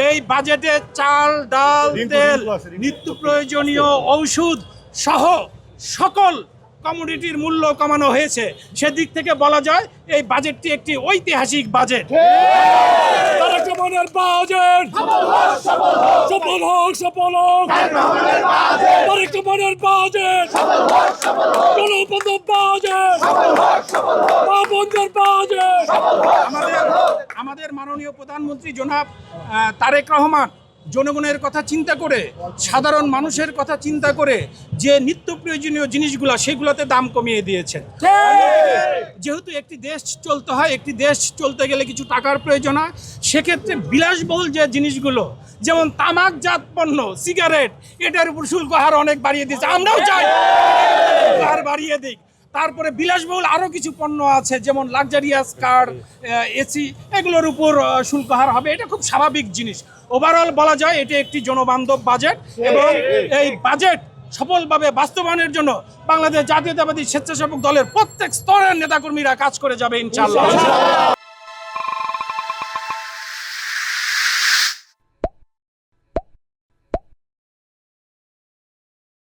এই বাজেটে চাল, ডাল, তেল, নিত্য প্রয়োজনীয় ঔষধ সহ সকল কমোডিটির মূল্য কমানো হয়েছে। সেদিক থেকে বলা যায় এই বাজেটটি একটি ঐতিহাসিক বাজেট। আমাদের মাননীয় প্রধানমন্ত্রী জনাব তারেক রহমান জনগণের কথা চিন্তা করে, সাধারণ মানুষের কথা চিন্তা করে যে নিত্য প্রয়োজনীয় জিনিসগুলো সেগুলোতে দাম কমিয়ে দিয়েছেন। যেহেতু একটি দেশ চলতে হয়, একটি দেশ চলতে গেলে কিছু টাকার প্রয়োজন হয়, সেক্ষেত্রে বিলাসবহুল যে জিনিসগুলো যেমন তামাকজাত পণ্য, সিগারেট, এটার উপর শুল্ক হার অনেক বাড়িয়ে দিয়েছে। আমরাও চাই হার বাড়িয়ে দিক। তারপরে বিলাসবহুল আরও কিছু পণ্য আছে যেমন লাক্সারিয়াস কার, এসি, এগুলোর উপর শুল্ক হার হবে। এটা খুব স্বাভাবিক জিনিস। ওভারঅল বলা যায় এটি একটি জনবান্ধব বাজেট এবং এই বাজেট সফলভাবে বাস্তবায়নের জন্য বাংলাদেশ জাতীয়তাবাদী স্বেচ্ছাসেবক দলের প্রত্যেক স্তরের নেতাকর্মীরা কাজ করে যাবে ইনশাআল্লাহ।